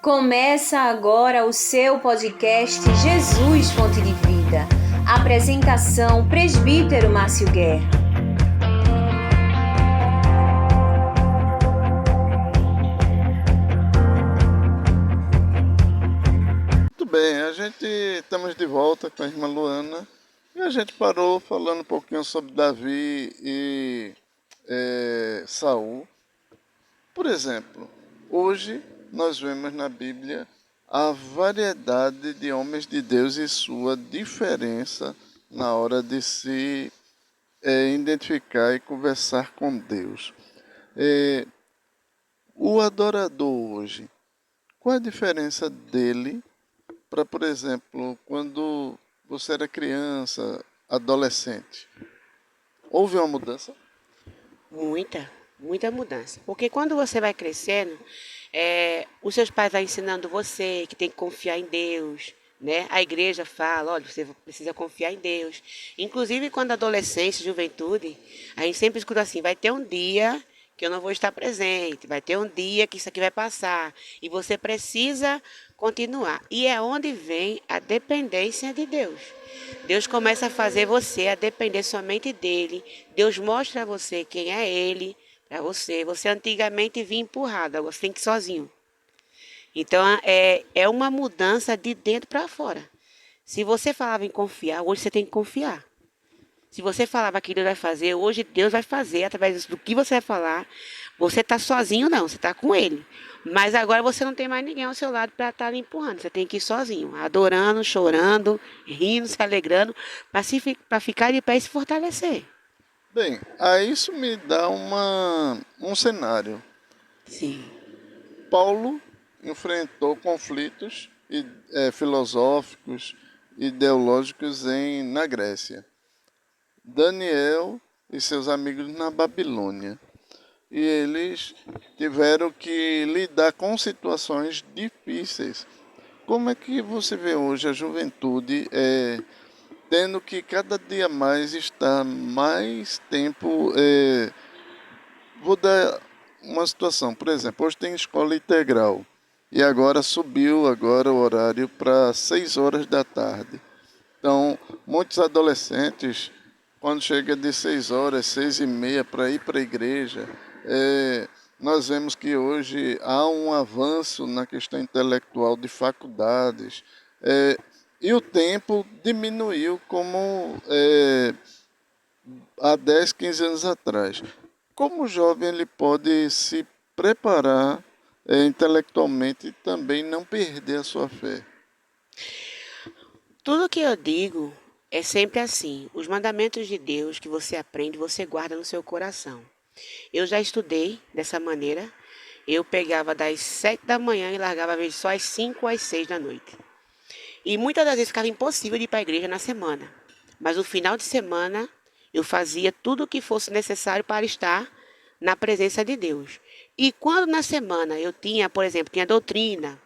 Começa agora o seu podcast Jesus Fonte de Vida. Apresentação Presbítero Márcio Guerra. Muito bem, estamos de volta com a irmã Luana e a gente parou falando um pouquinho sobre Davi e Saul. Por exemplo, hoje nós vemos na Bíblia a variedade de homens de Deus e sua diferença na hora de se identificar e conversar com Deus. O adorador hoje, qual a diferença dele para, por exemplo, quando você era criança, adolescente? Houve uma mudança? Muita mudança. Porque quando você vai crescendo, os seus pais vão ensinando você que tem que confiar em Deus, né? A igreja fala, olha, você precisa confiar em Deus. Inclusive, quando adolescência, juventude, a gente sempre escuta assim, vai ter um dia que eu não vou estar presente, vai ter um dia que isso aqui vai passar, e você precisa continuar. E é onde vem a dependência de Deus. Deus começa a fazer você a depender somente dele. Deus mostra a você quem é ele para você. Você antigamente vinha empurrado, agora você tem que ir sozinho. Então é uma mudança de dentro para fora. Se você falava em confiar, hoje você tem que confiar. Se você falava que Deus vai fazer, hoje Deus vai fazer através do que você vai falar. Você está sozinho, não, você está com Ele. Mas agora você não tem mais ninguém ao seu lado para estar lhe empurrando. Você tem que ir sozinho, adorando, chorando, rindo, se alegrando, para ficar de pé e se fortalecer. Bem, aí isso me dá um cenário. Sim. Paulo enfrentou conflitos filosóficos, ideológicos na Grécia. Daniel e seus amigos na Babilônia. E eles tiveram que lidar com situações difíceis. Como é que você vê hoje a juventude tendo que cada dia mais estar mais tempo... vou dar uma situação, por exemplo, hoje tem escola integral e agora subiu o horário para 6 horas da tarde. Então, muitos adolescentes, quando chega de 6 horas, 6 e meia para ir para a igreja, nós vemos que hoje há um avanço na questão intelectual de faculdades, e o tempo diminuiu como há 10, 15 anos atrás. Como o jovem ele pode se preparar intelectualmente e também não perder a sua fé? Tudo que eu digo é sempre assim. Os mandamentos de Deus que você aprende, você guarda no seu coração. Eu já estudei dessa maneira. Eu pegava das 7 da manhã e largava às vezes só às 5 ou às 6 da noite. E muitas das vezes ficava impossível de ir para a igreja na semana. Mas no final de semana eu fazia tudo o que fosse necessário para estar na presença de Deus. E quando na semana eu tinha, por exemplo, tinha doutrina,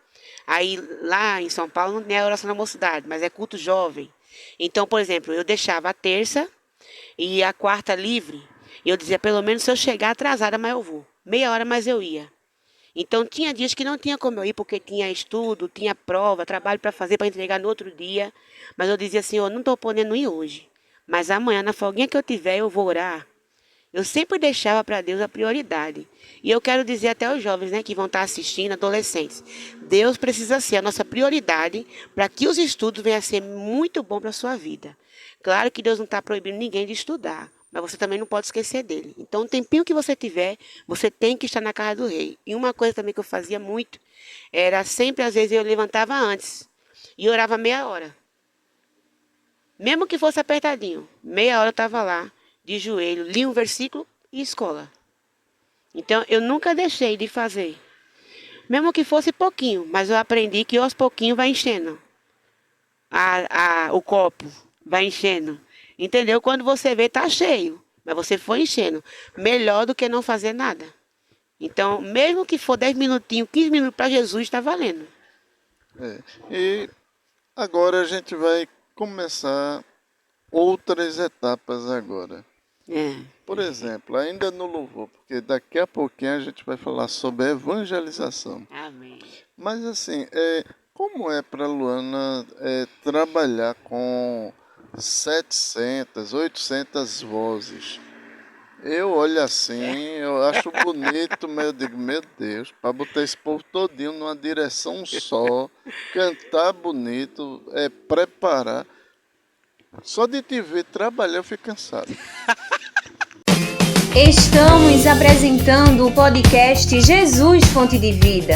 aí lá em São Paulo não é oração da mocidade, mas é culto jovem. Então, por exemplo, eu deixava a terça e a quarta livre. E eu dizia, pelo menos se eu chegar atrasada, mas eu vou. Meia hora, mas eu ia. Então, tinha dias que não tinha como eu ir, porque tinha estudo, tinha prova, trabalho para fazer, para entregar no outro dia. Mas eu dizia assim, eu não estou podendo ir hoje. Mas amanhã, na folguinha que eu tiver, eu vou orar. Eu sempre deixava para Deus a prioridade. E eu quero dizer até aos jovens, né, que vão estar assistindo, adolescentes. Deus precisa ser a nossa prioridade para que os estudos venham a ser muito bom para a sua vida. Claro que Deus não está proibindo ninguém de estudar, mas você também não pode esquecer dele. Então, o tempinho que você tiver, você tem que estar na casa do rei. E uma coisa também que eu fazia muito, era sempre, às vezes, eu levantava antes e orava meia hora. Mesmo que fosse apertadinho, meia hora eu estava lá, de joelho, li um versículo e escola. Então, eu nunca deixei de fazer. Mesmo que fosse pouquinho, mas eu aprendi que aos pouquinhos vai enchendo. O copo vai enchendo. Entendeu? Quando você vê, tá cheio. Mas você foi enchendo. Melhor do que não fazer nada. Então, mesmo que for 10 minutinhos, 15 minutos para Jesus, está valendo. E agora a gente vai começar outras etapas agora. Por exemplo, ainda no louvor, porque daqui a pouquinho a gente vai falar sobre evangelização. Amém. Mas assim, como é para Luana trabalhar com 700, 800 vozes? Eu olho assim, eu acho bonito, mas eu digo, meu Deus, para botar esse povo todinho numa direção só, cantar bonito, preparar. Só de te ver trabalhar eu fico cansado. Estamos apresentando o podcast Jesus Fonte de Vida.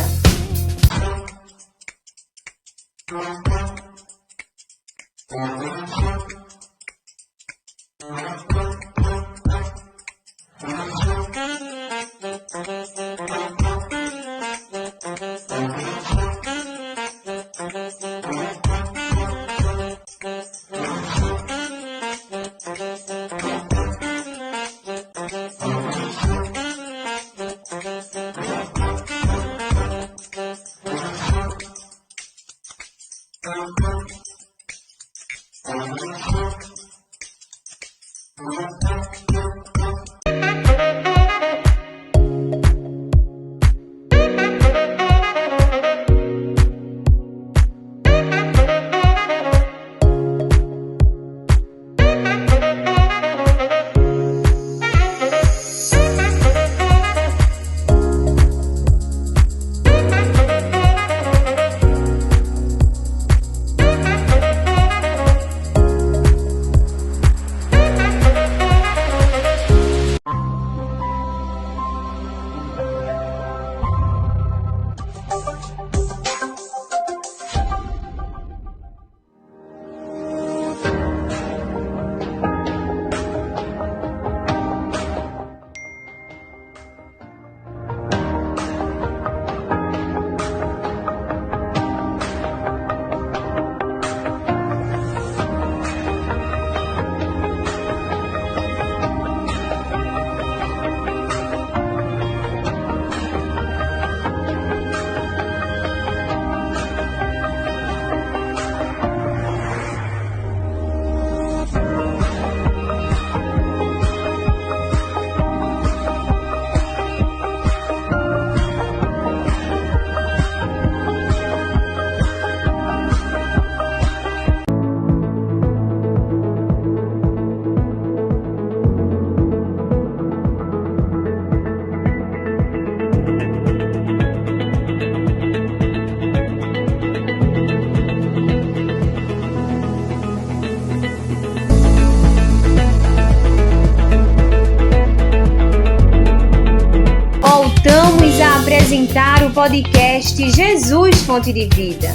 Voltamos a apresentar o podcast Jesus Fonte de Vida.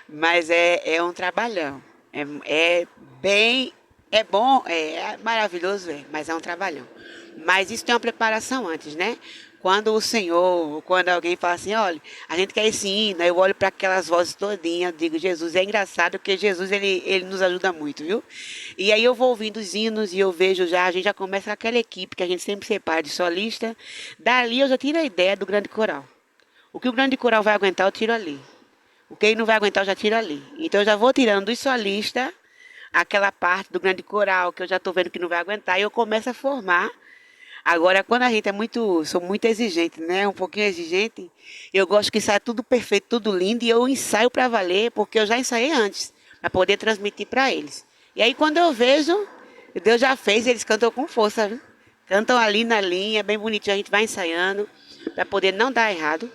Mas é um trabalhão. É bom, é maravilhoso, mas é um trabalhão. Mas isso tem uma preparação antes, né? Quando alguém fala assim, olha, a gente quer esse hino, eu olho para aquelas vozes todinhas, digo, Jesus, é engraçado, porque Jesus, ele nos ajuda muito, viu? E aí eu vou ouvindo os hinos e eu vejo a gente já começa com aquela equipe que a gente sempre separa de solista. Dali eu já tiro a ideia do grande coral. O que o grande coral vai aguentar, eu tiro ali. O que ele não vai aguentar, eu já tiro ali. Então eu já vou tirando dos solistas aquela parte do grande coral que eu já estou vendo que não vai aguentar e eu começo a formar. Agora, quando a gente sou muito exigente, né? Um pouquinho exigente, eu gosto que saia tudo perfeito, tudo lindo, e eu ensaio para valer, porque eu já ensaiei antes, para poder transmitir para eles. E aí, quando eu vejo, Deus já fez, eles cantam com força, viu? Cantam ali na linha, bem bonitinho, a gente vai ensaiando, para poder não dar errado,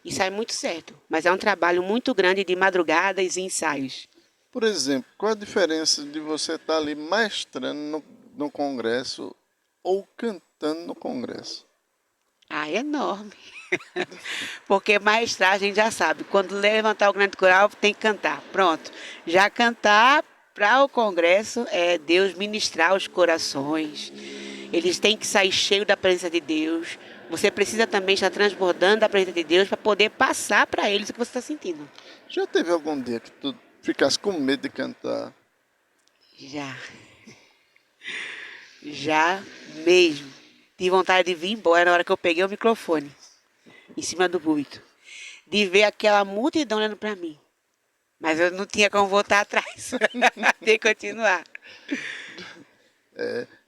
e sai muito certo. Mas é um trabalho muito grande de madrugadas e ensaios. Por exemplo, qual a diferença de você estar ali mestrando no congresso ou cantando no congresso? Ah, é enorme. Porque maestrar a gente já sabe. Quando levantar o grande coral, tem que cantar. Pronto. Já cantar para o congresso é Deus ministrar os corações. Eles têm que sair cheios da presença de Deus. Você precisa também estar transbordando da presença de Deus para poder passar para eles o que você está sentindo. Já teve algum dia que tu ficasse com medo de cantar? Já. Já mesmo. Tive vontade de vir embora na hora que eu peguei o microfone em cima do púlpito. De ver aquela multidão olhando para mim. Mas eu não tinha como voltar atrás. Tem que continuar.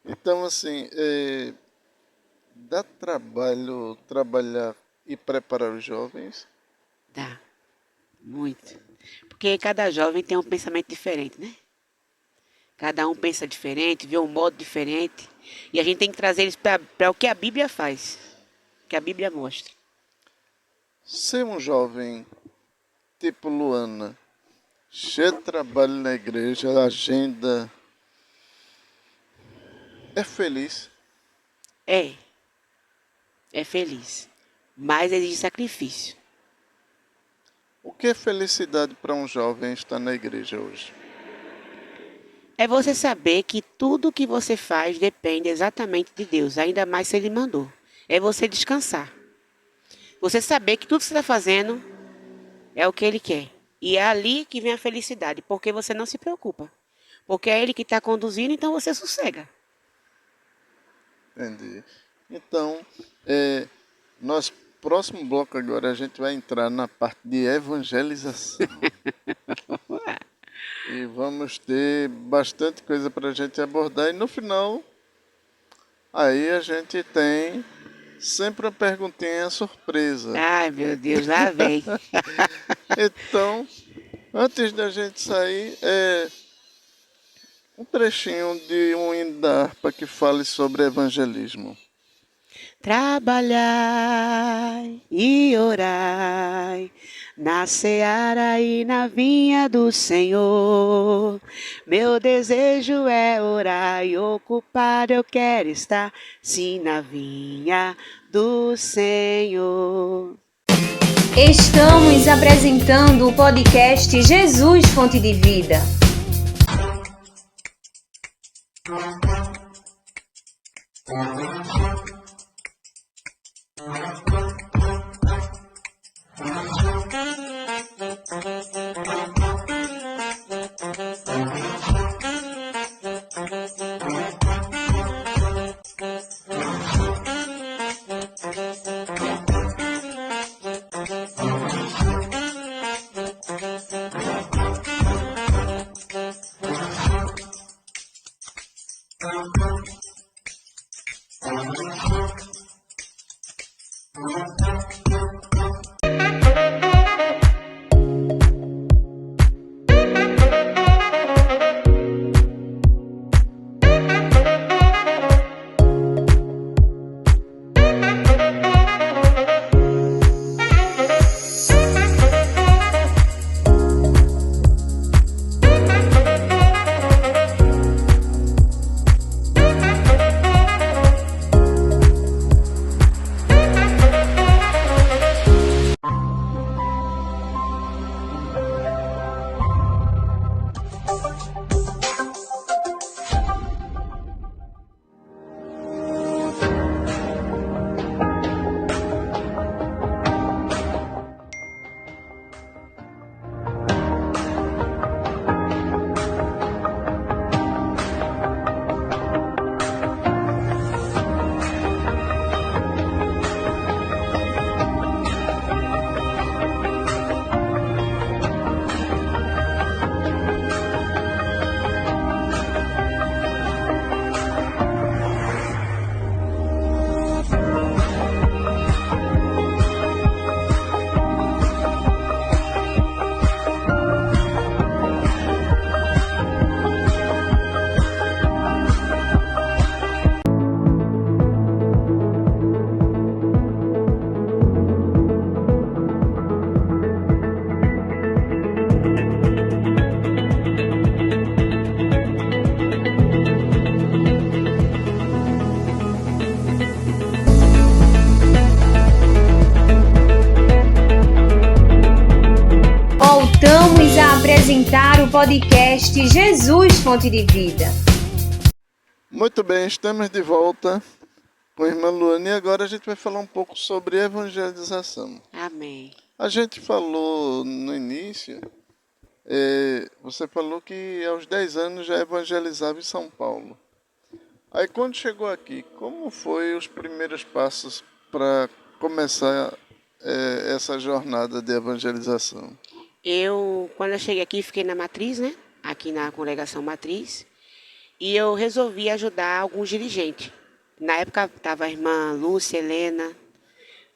Então, assim, dá trabalho trabalhar e preparar os jovens? Dá, muito. Porque cada jovem tem um pensamento diferente, né? Cada um pensa diferente, vê um modo diferente. E a gente tem que trazer eles para o que a Bíblia faz, o que a Bíblia mostra. Ser um jovem tipo Luana, cheio de trabalho na igreja, agenda, é feliz? É feliz, mas exige sacrifício. O que é felicidade para um jovem estar na igreja hoje? É você saber que tudo que você faz depende exatamente de Deus, ainda mais se Ele mandou. É você descansar. Você saber que tudo que você está fazendo é o que Ele quer. E é ali que vem a felicidade, porque você não se preocupa. Porque é Ele que está conduzindo, então você sossega. Entendi. Então, nosso próximo bloco agora a gente vai entrar na parte de evangelização. E vamos ter bastante coisa para a gente abordar. E no final, aí a gente tem sempre uma perguntinha surpresa. Ai, meu Deus, lá vem. Então, antes da gente sair, um trechinho de um hino da harpa que fale sobre evangelismo. Trabalhai e orai na seara e na vinha do Senhor. Meu desejo é orar e ocupado eu quero estar, sim, na vinha do Senhor. Estamos apresentando o podcast Jesus Fonte de Vida. Voltamos a apresentar o podcast Jesus Fonte de Vida. Muito bem, estamos de volta com a irmã Luana e agora a gente vai falar um pouco sobre evangelização. Amém. A gente falou no início, você falou que aos 10 anos já evangelizava em São Paulo. Aí quando chegou aqui, como foi os primeiros passos para começar essa jornada de evangelização? Quando eu cheguei aqui, fiquei na Matriz, né? Aqui na congregação Matriz. E eu resolvi ajudar alguns dirigentes. Na época estava a irmã Lúcia, Helena,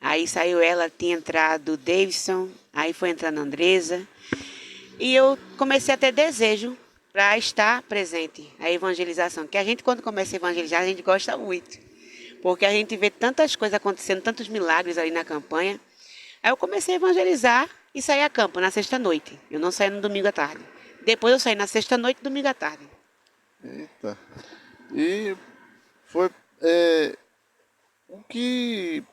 Aí saiu ela, tinha entrado o Davidson, aí foi entrando a Andresa. E eu comecei a ter desejo para estar presente, a evangelização. Que a gente, quando começa a evangelizar, a gente gosta muito. Porque a gente vê tantas coisas acontecendo, tantos milagres ali na campanha. Aí eu comecei a evangelizar e saí a campo na sexta-noite. Eu não saí no domingo à tarde. Depois eu saí na sexta-noite e domingo à tarde. Eita. E foi o que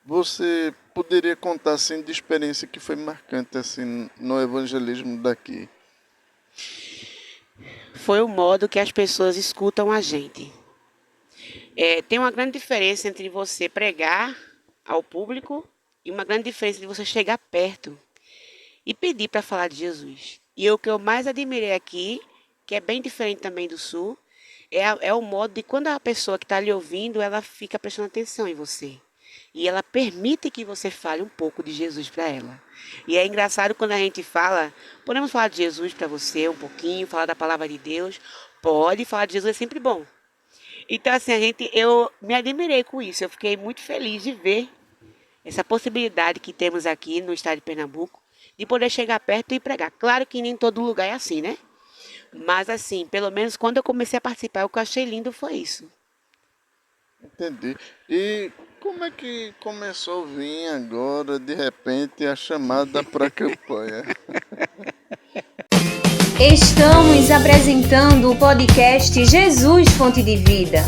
você poderia contar assim, de experiência que foi marcante assim, no evangelismo daqui? Foi o modo que as pessoas escutam a gente. Tem uma grande diferença entre você pregar ao público e uma grande diferença de você chegar perto e pedir para falar de Jesus. E o que eu mais admirei aqui, que é bem diferente também do Sul, é o modo de quando a pessoa que está lhe ouvindo, ela fica prestando atenção em você. E ela permite que você fale um pouco de Jesus para ela. E é engraçado quando a gente fala, podemos falar de Jesus para você um pouquinho, falar da palavra de Deus. Pode, falar de Jesus é sempre bom. Então, assim, eu me admirei com isso. Eu fiquei muito feliz de ver essa possibilidade que temos aqui no estado de Pernambuco, de poder chegar perto e pregar. Claro que nem em todo lugar é assim, né? Mas, assim, pelo menos quando eu comecei a participar, o que eu achei lindo foi isso. Entendi. E como é que começou a vir agora, de repente, a chamada para a campanha? Estamos apresentando o podcast Jesus Fonte de Vida.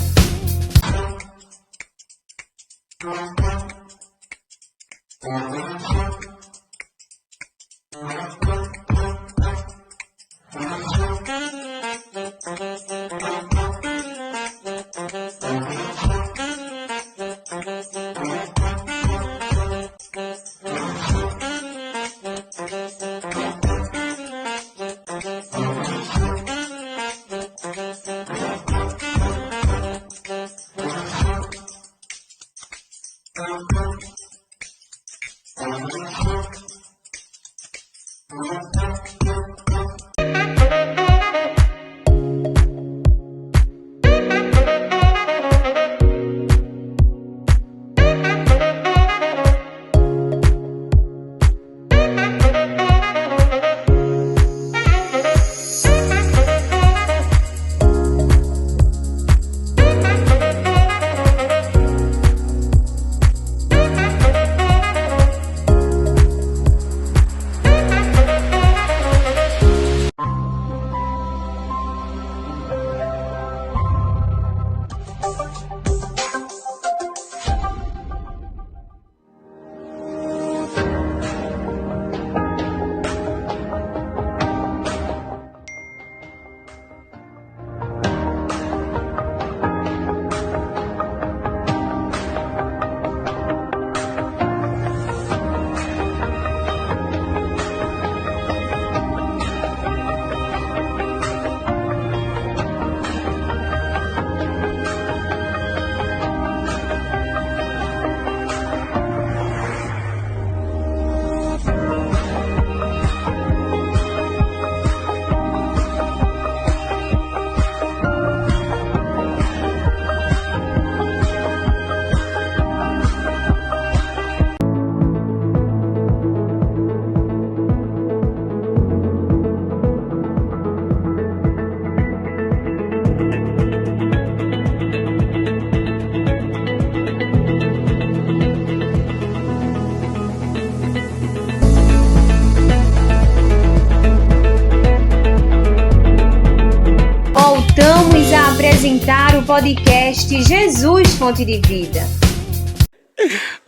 Voltamos a apresentar o podcast Jesus Fonte de Vida.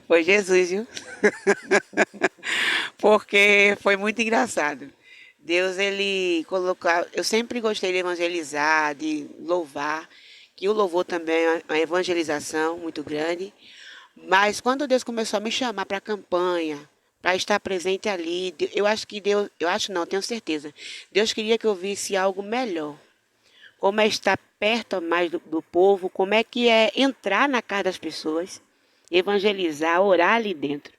Foi Jesus, viu? Porque foi muito engraçado. Deus, ele colocou... Eu sempre gostei de evangelizar, de louvar, que o louvor também é uma evangelização muito grande. Mas quando Deus começou a me chamar para a campanha, para estar presente ali, eu acho que Deus... Eu acho não, tenho certeza. Deus queria que eu visse algo melhor. Como é estar perto mais do povo, como é que é entrar na casa das pessoas, evangelizar, orar ali dentro.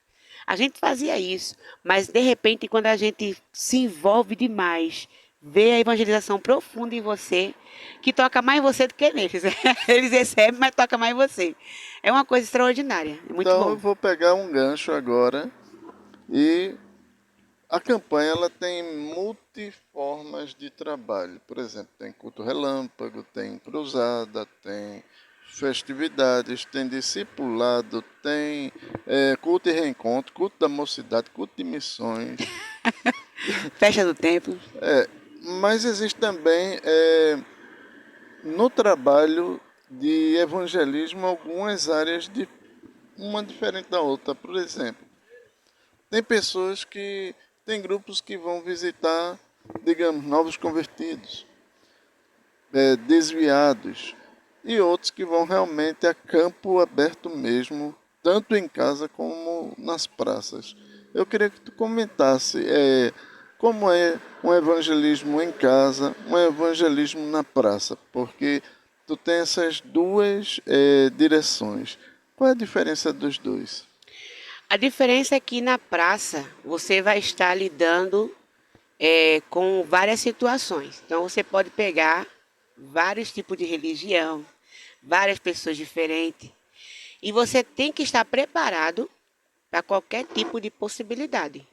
A gente fazia isso, mas de repente quando a gente se envolve demais ver a evangelização profunda em você, que toca mais você do que eles. Eles recebem, mas toca mais você. É uma coisa extraordinária, é muito Então eu bom. vou pegar um gancho agora e a campanha ela tem multiformas de trabalho. Por exemplo, tem culto relâmpago, tem cruzada, tem festividades, tem discipulado, tem culto e reencontro, culto da mocidade, culto de missões. Festa do templo. Mas existe também no trabalho de evangelismo algumas áreas de uma diferente da outra. Por exemplo, tem pessoas que tem grupos que vão visitar, digamos, novos convertidos, desviados, e outros que vão realmente a campo aberto mesmo, tanto em casa como nas praças. Eu queria que tu comentasse como é um evangelismo em casa, um evangelismo na praça, porque tu tem essas duas direções. Qual é a diferença dos dois? A diferença é que na praça você vai estar lidando com várias situações. Então você pode pegar vários tipos de religião, várias pessoas diferentes, e você tem que estar preparado para qualquer tipo de possibilidade.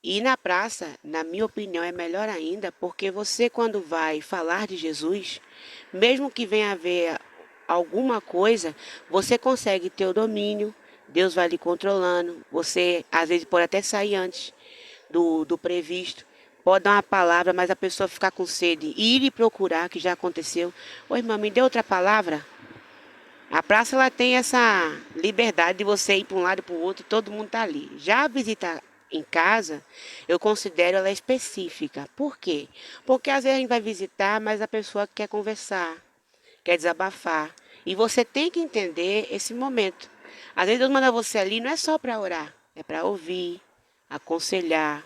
E na praça, na minha opinião, é melhor ainda, porque você, quando vai falar de Jesus, mesmo que venha haver alguma coisa, você consegue ter o domínio, Deus vai lhe controlando, você às vezes pode até sair antes do previsto, pode dar uma palavra, mas a pessoa ficar com sede e ir lhe procurar, que já aconteceu. Oi, irmã, me dê outra palavra? A praça ela tem essa liberdade de você ir para um lado e para o outro, todo mundo está ali. Já a visita em casa, eu considero ela específica. Por quê? Porque às vezes a gente vai visitar, mas a pessoa quer conversar, quer desabafar. E você tem que entender esse momento. Às vezes Deus manda você ali, não é só para orar, é para ouvir, aconselhar,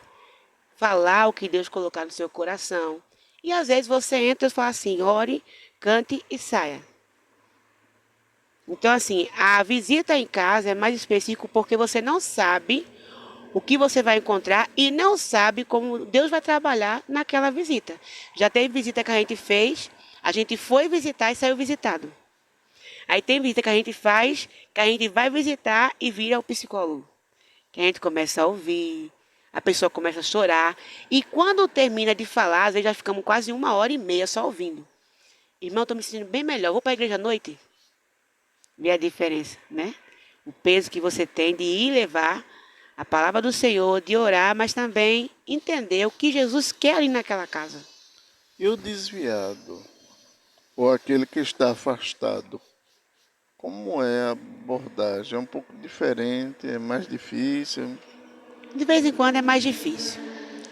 falar o que Deus colocar no seu coração. E às vezes você entra e fala assim, ore, cante e saia. Então, assim, a visita em casa é mais específico porque você não sabe o que você vai encontrar e não sabe como Deus vai trabalhar naquela visita. Já teve visita que a gente fez, a gente foi visitar e saiu visitado. Aí tem visita que a gente faz, que a gente vai visitar e vira o psicólogo. Que a gente começa a ouvir, a pessoa começa a chorar. E quando termina de falar, às vezes já ficamos quase 1h30 só ouvindo. Irmão, estou me sentindo bem melhor, vou para a igreja à noite? Vê a diferença, né? O peso que você tem de ir levar a palavra do Senhor, de orar, mas também entender o que Jesus quer ali naquela casa. E o desviado, ou aquele que está afastado, como é a abordagem? É um pouco diferente, é mais difícil? De vez em quando é mais difícil,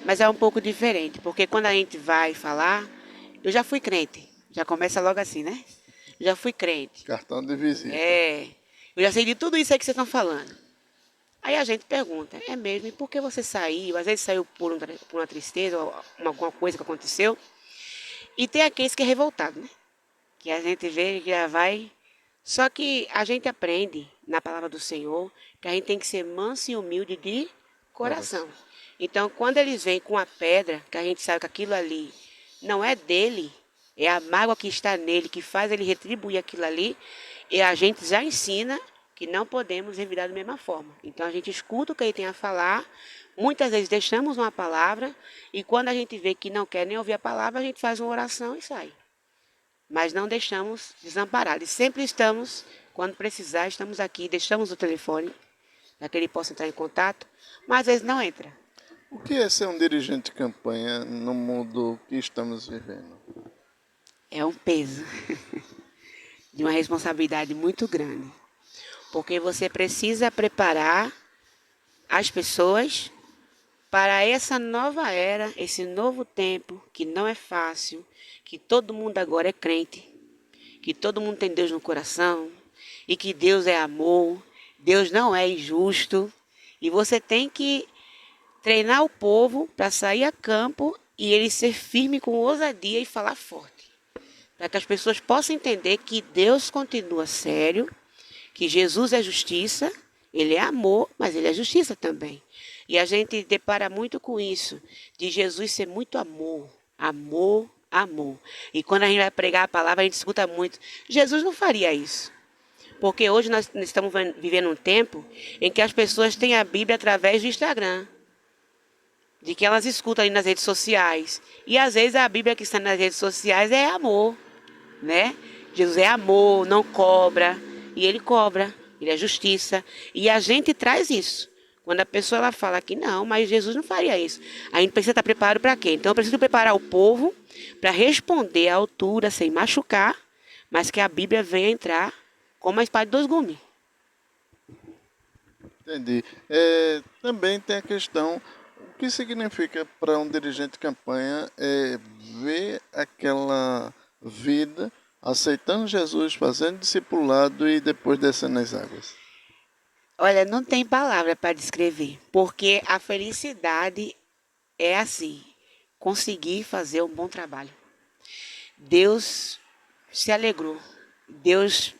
mas é um pouco diferente, porque quando a gente vai falar, eu já fui crente, já começa logo assim, né? Já fui crente. Cartão de visita. Eu já sei de tudo isso aí que vocês estão falando. Aí a gente pergunta, é mesmo, e por que você saiu? Às vezes saiu por uma tristeza, ou alguma coisa que aconteceu. E tem aqueles que é revoltado, né? Que a gente vê que já vai. Só que a gente aprende na palavra do Senhor que a gente tem que ser manso e humilde de coração. Então, quando eles vêm com a pedra, que a gente sabe que aquilo ali não é dele, é a mágoa que está nele, que faz ele retribuir aquilo ali, e a gente já ensina que não podemos revidar da mesma forma. Então, a gente escuta o que ele tem a falar, muitas vezes deixamos uma palavra, e quando a gente vê que não quer nem ouvir a palavra, a gente faz uma oração e sai. Mas não deixamos desamparados. Sempre estamos, quando precisar, estamos aqui, deixamos o telefone, para que ele possa entrar em contato, mas às vezes não entra. O que é ser um dirigente de campanha no mundo que estamos vivendo? É um peso de uma responsabilidade muito grande, porque você precisa preparar as pessoas para essa nova era, esse novo tempo, que não é fácil, que todo mundo agora é crente, que todo mundo tem Deus no coração, e que Deus é amor, Deus não é injusto, e você tem que treinar o povo para sair a campo e ele ser firme com ousadia e falar forte. Para que as pessoas possam entender que Deus continua sério, que Jesus é justiça, ele é amor, mas ele é justiça também. E a gente depara muito com isso, de Jesus ser muito amor, Amor, amor. E quando a gente vai pregar a palavra, a gente escuta muito. Jesus não faria isso. Porque hoje nós estamos vivendo um tempo em que as pessoas têm a Bíblia através do Instagram. De que elas escutam ali nas redes sociais. E às vezes a Bíblia que está nas redes sociais é amor, né? Jesus é amor, não cobra. E ele cobra, ele é justiça. E a gente traz isso. Quando a pessoa ela fala que não, mas Jesus não faria isso. A gente precisa estar preparado para quê? Então eu preciso preparar o povo para responder à altura, sem machucar, mas que a Bíblia venha entrar como a espada de dois gumes. Entendi. Também tem a questão, o que significa para um dirigente de campanha ver aquela vida aceitando Jesus, fazendo discipulado e depois descendo nas águas. Olha, não tem palavra para descrever, porque a felicidade é assim, conseguir fazer um bom trabalho. Deus se alegrou. Deus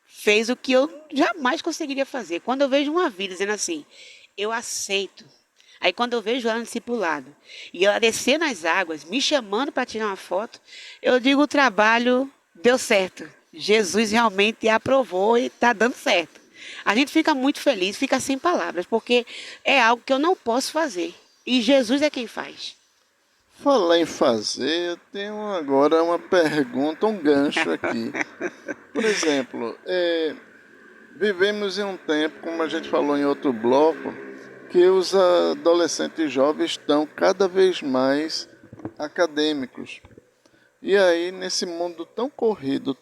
fez o que eu jamais conseguiria fazer. Quando eu vejo uma vida dizendo assim, eu aceito. Aí quando eu vejo ela no discipulado e ela descer nas águas, me chamando para tirar uma foto, eu digo, o trabalho deu certo. Jesus realmente aprovou e está dando certo. A gente fica muito feliz, fica sem palavras, porque é algo que eu não posso fazer. E Jesus é quem faz. Falar em fazer, eu tenho agora uma pergunta, um gancho aqui. Por exemplo, vivemos em um tempo, como a gente falou em outro bloco, que os adolescentes e jovens estão cada vez mais acadêmicos. E aí, nesse mundo tão corrido,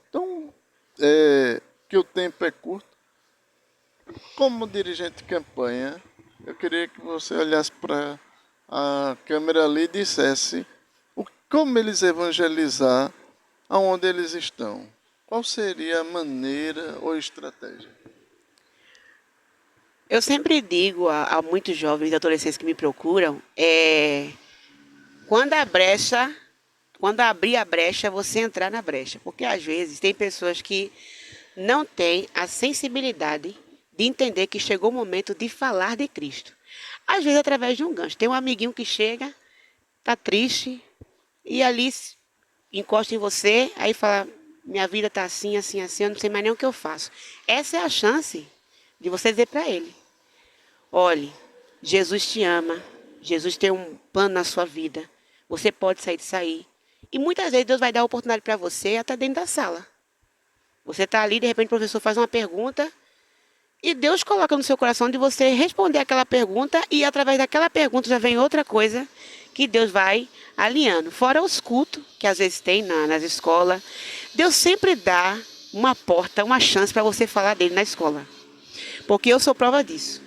que o tempo é curto, como dirigente de campanha, eu queria que você olhasse para a câmera ali e dissesse como eles evangelizar aonde eles estão. Qual seria a maneira ou estratégia? Eu sempre digo a muitos jovens e adolescentes que me procuram, quando abrir a brecha, você entrar na brecha. Porque às vezes tem pessoas que não têm a sensibilidade de entender que chegou o momento de falar de Cristo. Às vezes através de um gancho. Tem um amiguinho que chega, tá triste, e ali encosta em você, aí fala, minha vida tá assim, assim, assim, eu não sei mais nem o que eu faço. Essa é a chance de você dizer para ele, olhe, Jesus te ama, Jesus tem um plano na sua vida, você pode sair disso aí. E muitas vezes Deus vai dar a oportunidade para você até dentro da sala. Você está ali, de repente o professor faz uma pergunta, e Deus coloca no seu coração de você responder aquela pergunta, e através daquela pergunta já vem outra coisa que Deus vai alinhando. Fora os cultos, que às vezes tem nas escolas. Deus sempre dá uma porta, uma chance para você falar dele na escola. Porque eu sou prova disso.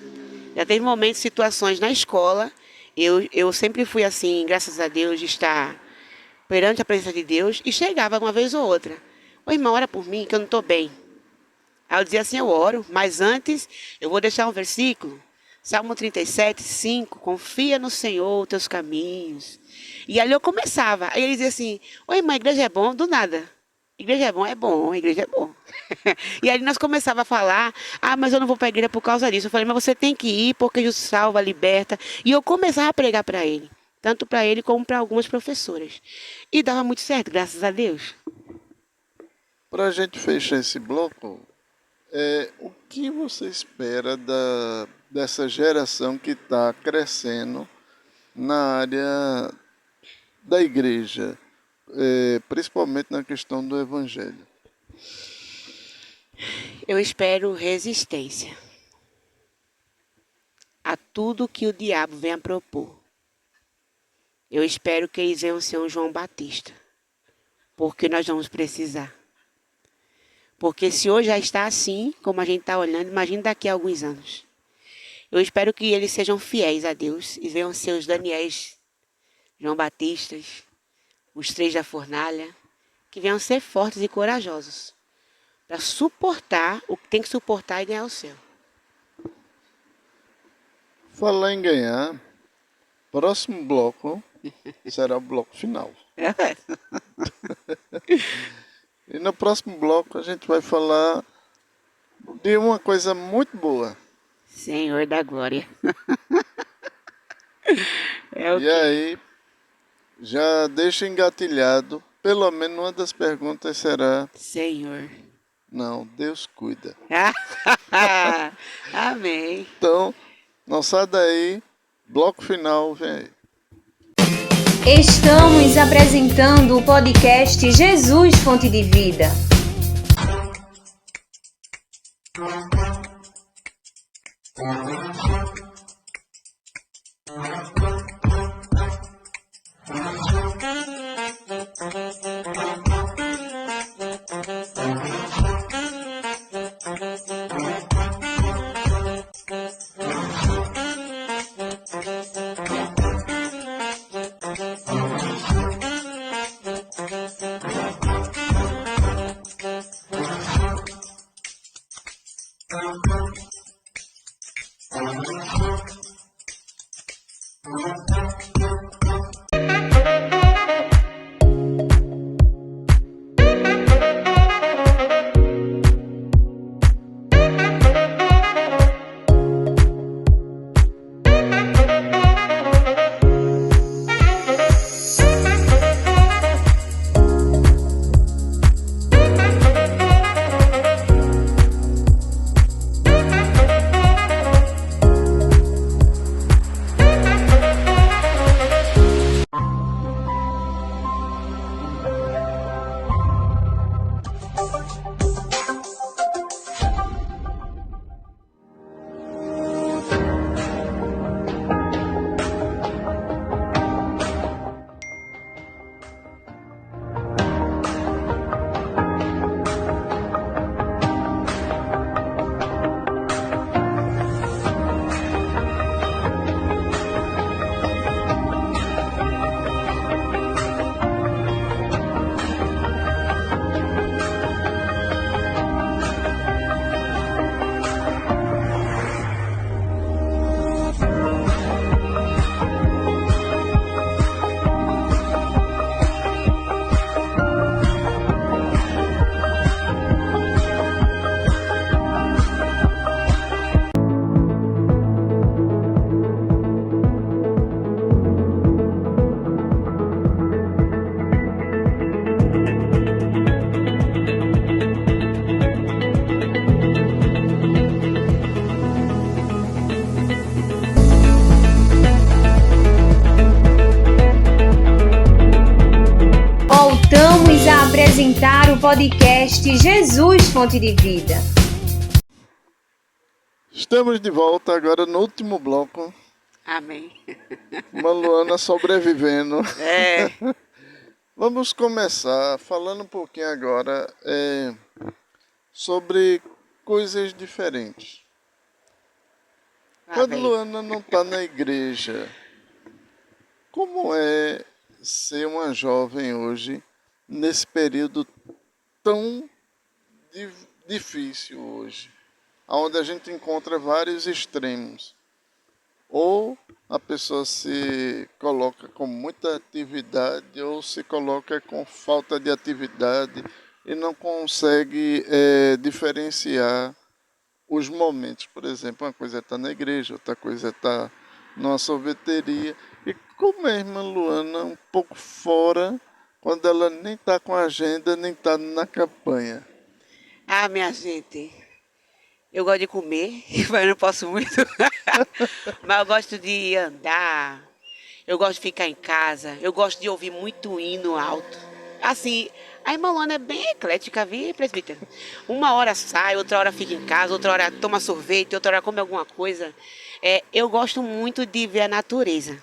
Já teve momentos, situações na escola, eu sempre fui assim, graças a Deus, de estar perante a presença de Deus, e chegava uma vez ou outra. Ô irmão, ora por mim, que eu não estou bem. Aí eu dizia assim, eu oro, mas antes eu vou deixar um versículo. Salmo 37, 5, confia no Senhor os teus caminhos. E ali eu começava. Aí ele dizia assim, oi irmã, a igreja é bom? Do nada. Igreja é bom, a igreja é bom. E aí nós começávamos a falar, mas eu não vou para a igreja por causa disso. Eu falei, mas você tem que ir porque Jesus salva, liberta. E eu começava a pregar para ele. Tanto para ele como para algumas professoras. E dava muito certo, graças a Deus. Para a gente fechar esse bloco, o que você espera dessa geração que está crescendo na área da igreja, principalmente na questão do evangelho? Eu espero resistência a tudo que o diabo venha propor. Eu espero que eles venham ser um João Batista, porque nós vamos precisar. Porque se hoje já está assim, como a gente está olhando, imagine daqui a alguns anos. Eu espero que eles sejam fiéis a Deus e venham ser os Daniéis, João Batistas, os 3 da fornalha, que venham ser fortes e corajosos para suportar o que tem que suportar e ganhar o céu. Falar em ganhar, próximo bloco será o bloco final. E no próximo bloco a gente vai falar de uma coisa muito boa. Senhor da glória. E aí, já deixa engatilhado. Pelo menos uma das perguntas será: Senhor. não, Deus cuida. Amém. Então, não sai daí, bloco final, vem aí. Estamos apresentando o podcast Jesus Fonte de Vida. Voltamos a apresentar o podcast Jesus Fonte de Vida. Estamos de volta agora no último bloco. Amém. Uma Luana sobrevivendo. É. Vamos começar falando um pouquinho agora sobre coisas diferentes. Quando Amém. Luana não está na igreja, como é ser uma jovem hoje, nesse período tão difícil hoje, onde a gente encontra vários extremos? Ou a pessoa se coloca com muita atividade, ou se coloca com falta de atividade e não consegue diferenciar os momentos. Por exemplo, uma coisa é estar na igreja, outra coisa é estar numa sorveteria. E como é a irmã Luana um pouco fora, quando ela nem está com a agenda, nem está na campanha? Ah, minha gente, eu gosto de comer, mas não posso muito. Mas eu gosto de andar, eu gosto de ficar em casa, eu gosto de ouvir muito hino alto. Assim, a irmã Luana é bem eclética, viu, presbítero? Uma hora sai, outra hora fica em casa, outra hora toma sorvete, outra hora come alguma coisa. Eu gosto muito de ver a natureza.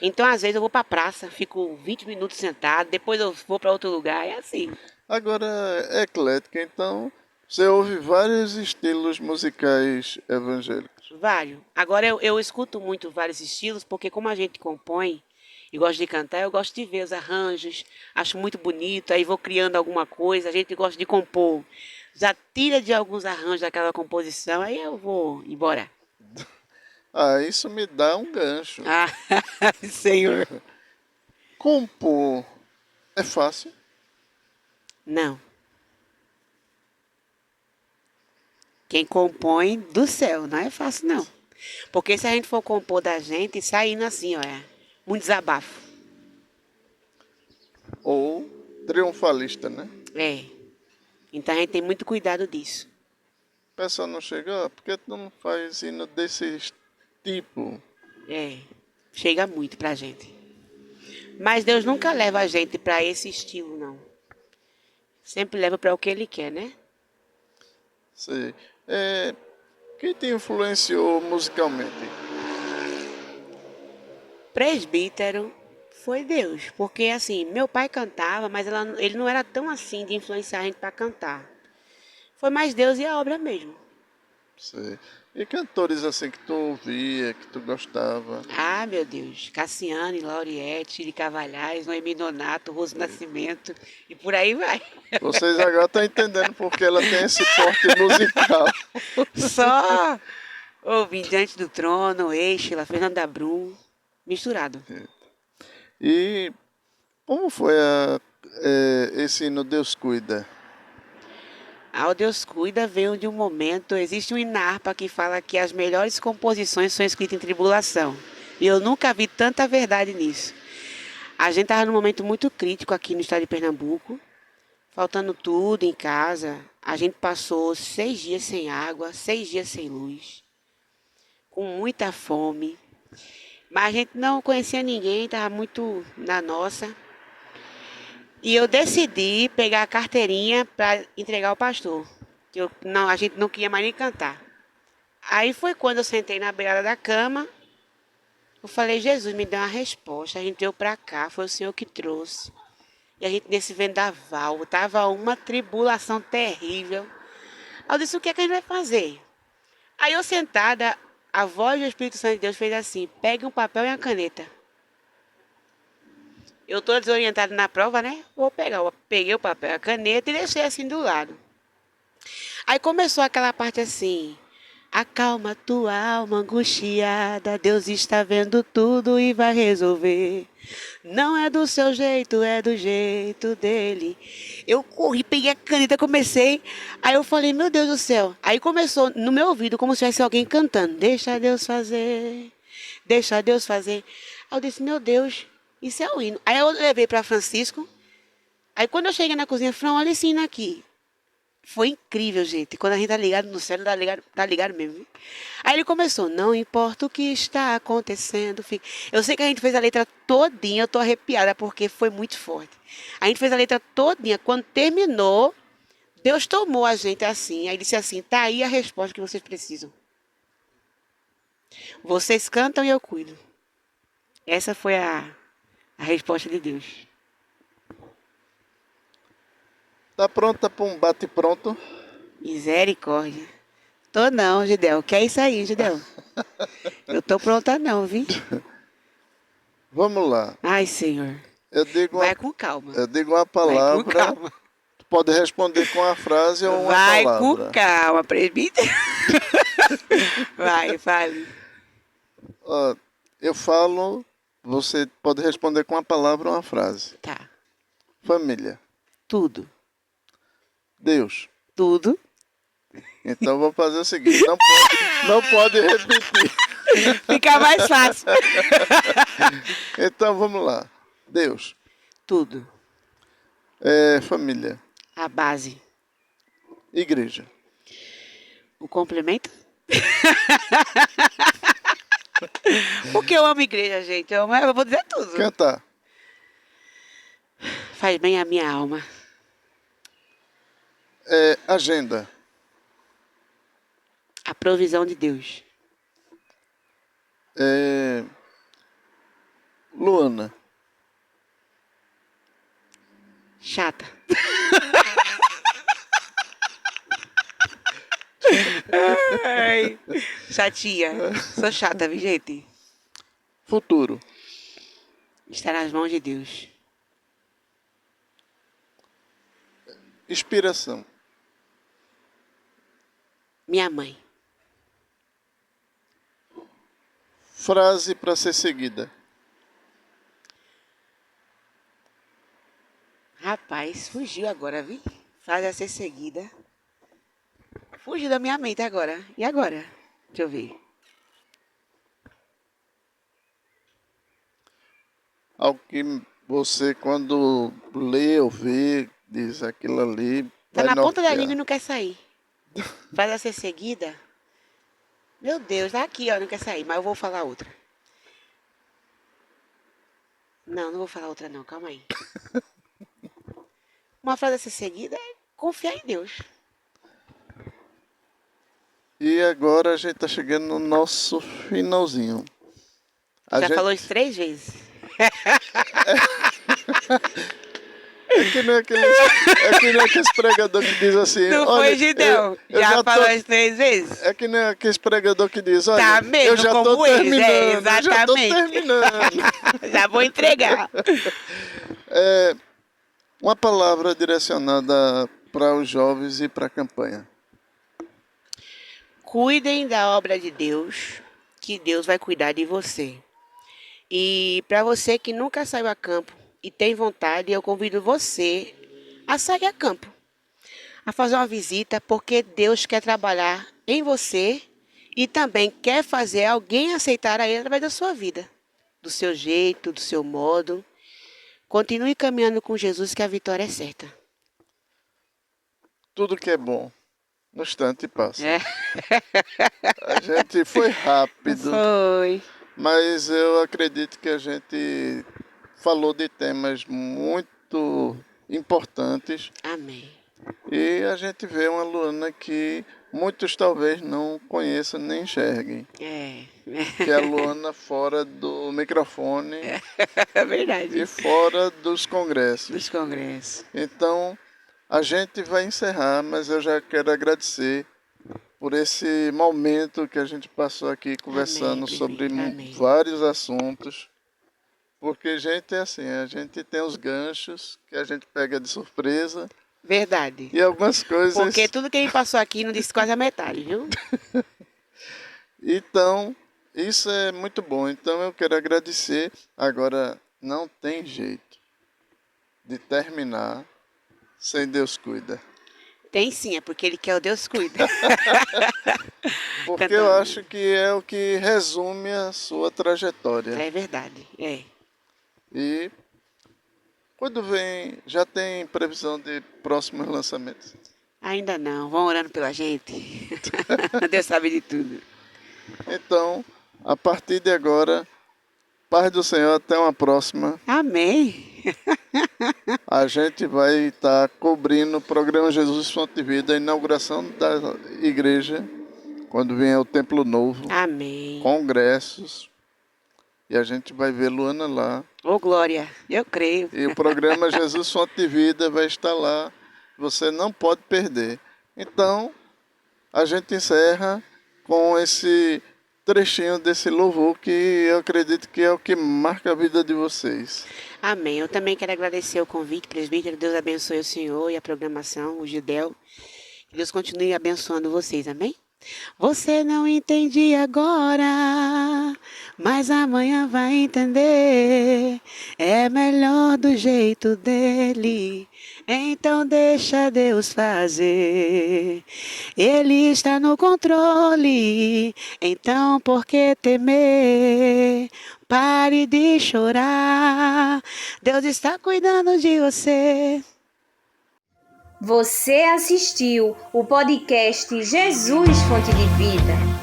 Então, às vezes, eu vou para a praça, fico 20 minutos sentado, depois eu vou para outro lugar, é assim. Agora, é eclética, então você ouve vários estilos musicais evangélicos. Vários. Agora, eu escuto muito vários estilos, porque como a gente compõe e gosta de cantar, eu gosto de ver os arranjos, acho muito bonito, aí vou criando alguma coisa, a gente gosta de compor. Já tira de alguns arranjos daquela composição, aí eu vou embora. Ah, isso me dá um gancho. Ah, Senhor. Compor é fácil? Não. Quem compõe do céu, não é fácil não. Porque se a gente for compor da gente, saindo assim, ó, muito desabafo. ou triunfalista, né? É. Então a gente tem muito cuidado disso. O pessoal não chega, por que tu não faz hino desse tipo? É. Chega muito pra gente. Mas Deus nunca leva a gente pra esse estilo, não. Sempre leva pra o que Ele quer, né? Sei. Quem te influenciou musicalmente? Presbítero foi Deus. Porque, assim, meu pai cantava, mas ele não era tão assim de influenciar a gente pra cantar. Foi mais Deus e a obra mesmo. Sei. E cantores assim que tu ouvia, que tu gostava? Ah, meu Deus. Cassiane, Lauriette, de Cavalhais, Noemi Nonato, Roso Nascimento e por aí vai. Vocês agora estão entendendo porque ela tem esse porte musical. Só ouvi Diante do Trono, Eixla, Fernanda Brum, misturado. E como foi esse hino Deus Cuida? Ao Deus Cuida veio de um momento, existe um Inarpa que fala que as melhores composições são escritas em tribulação. E eu nunca vi tanta verdade nisso. A gente estava num momento muito crítico aqui no estado de Pernambuco, faltando tudo em casa. A gente passou 6 dias sem água, 6 dias sem luz, com muita fome. Mas a gente não conhecia ninguém, estava muito na nossa. E eu decidi pegar a carteirinha para entregar ao pastor. A gente não queria mais nem cantar. Aí foi quando eu sentei na beirada da cama. Eu falei, Jesus, me deu uma resposta. A gente veio para cá, foi o Senhor que trouxe. E a gente nesse vendaval, tava uma tribulação terrível. Aí eu disse, o que é que a gente vai fazer? Aí eu sentada, a voz do Espírito Santo de Deus fez assim, pegue um papel e uma caneta. Eu tô desorientada na prova, né? Vou pegar. Eu peguei o papel e a caneta e deixei assim do lado. Aí começou aquela parte assim. Acalma tua alma angustiada, Deus está vendo tudo e vai resolver. Não é do seu jeito, é do jeito dele. Eu corri, peguei a caneta, comecei. Aí eu falei, meu Deus do céu. Aí começou no meu ouvido, como se tivesse alguém cantando. Deixa Deus fazer, deixa Deus fazer. Aí eu disse, meu Deus, isso é o hino. Aí eu levei para Francisco. Aí quando eu cheguei na cozinha, Fran, olha esse hino aqui. Foi incrível, gente. Quando a gente tá ligado no céu, tá ligado mesmo. Viu? Aí ele começou, não importa o que está acontecendo. Eu sei que a gente fez a letra todinha, eu tô arrepiada porque foi muito forte. A gente fez a letra todinha, quando terminou, Deus tomou a gente assim. Aí disse assim, tá aí a resposta que vocês precisam. Vocês cantam e eu cuido. Essa foi a resposta de Deus. Tá pronta para um bate-pronto? Misericórdia. Tô não, Gidel. Que é isso aí, Gidel? Eu tô pronta não, viu? Vamos lá. Ai, Senhor. Vai com calma. Eu digo uma Vai palavra. com calma. Tu pode responder com a frase ou uma Vai palavra. com calma, presbítero. Vai, fale. Ó, eu falo, você pode responder com uma palavra ou uma frase. Tá. Família. Tudo. Deus. Tudo. Então eu vou fazer o seguinte, não pode repetir. Fica mais fácil. Então vamos lá. Deus. Tudo. Família. A base. Igreja. O complemento? Porque eu amo igreja, gente. Eu vou dizer tudo. Cantar. Faz bem a minha alma. Agenda. A provisão de Deus. Luana. Chata. Ai, chatinha. Sou chata, viu, gente? Futuro. Está nas mãos de Deus. Inspiração. Minha mãe. Frase para ser seguida. Rapaz, fugiu agora, viu? Frase a ser seguida. Fugiu da minha mente agora. E agora? Deixa eu ver. Algo Você, quando lê ou vê, diz aquilo ali, Tá vai na ponta da nortear. língua e não quer sair. Faz ela ser seguida. Meu Deus, tá aqui, ó, não quer sair, mas eu vou falar outra. Não, não vou falar outra não, calma aí. Uma frase a ser seguida é confiar em Deus. E agora a gente tá chegando no nosso finalzinho. A Já gente, falou isso 3 vezes. é que nem aqueles pregador que diz assim, Não olha, foi, Gideão? eu Já já falou tô, isso 3 vezes? é que nem aqueles pregador que diz, olha, Tá mesmo, eu já tô como eles, terminando, eu já tô exatamente. terminando. Já vou entregar. Uma palavra direcionada para os jovens e para a campanha. Cuidem da obra de Deus, que Deus vai cuidar de você. E para você que nunca saiu a campo e tem vontade, eu convido você a sair a campo, a fazer uma visita, porque Deus quer trabalhar em você e também quer fazer alguém aceitar a Ele através da sua vida, do seu jeito, do seu modo. Continue caminhando com Jesus, que a vitória é certa. Tudo que é bom, no instante passa. É. A gente foi rápido, Foi. mas eu acredito que a gente falou de temas muito importantes Amém. e a gente vê uma Luana que muitos talvez não conheçam nem enxerguem, É. que é a Luana fora do microfone É verdade. e fora dos congressos. Dos congressos. Então, a gente vai encerrar, mas eu já quero agradecer por esse momento que a gente passou aqui conversando Amém, sobre amém. vários assuntos. Porque, gente, é assim, a gente tem os ganchos que a gente pega de surpresa Verdade. e algumas coisas... Porque tudo que a gente passou aqui não disse quase a metade, viu? Então, isso é muito bom. Então, eu quero agradecer. Agora, não tem jeito de terminar sem Deus cuida. Tem sim, é porque Ele quer o Deus cuida. Porque Cantando. eu acho que é o que resume a sua trajetória. É verdade, é. E quando vem, já tem previsão de próximos lançamentos? Ainda não, vão orando pela gente. Deus sabe de tudo. Então, a partir de agora, paz do Senhor, até uma próxima. Amém. A gente vai estar cobrindo o programa Jesus Fonte de Vida, a inauguração da igreja, quando vier o Templo Novo, Amém. congressos, e a gente vai ver Luana lá. Ô, glória, eu creio. E o programa Jesus Fonte de Vida vai estar lá, você não pode perder. Então, a gente encerra com esse trechinho desse louvor que eu acredito que é o que marca a vida de vocês. Amém. Eu também quero agradecer o convite, presbítero. Deus abençoe o senhor e a programação, o Gidel. Que Deus continue abençoando vocês, amém? Você não entende agora, mas amanhã vai entender. É melhor do jeito dele, então deixa Deus fazer. Ele está no controle, então por que temer? Pare de chorar, Deus está cuidando de você. Você assistiu o podcast Jesus Fonte de Vida.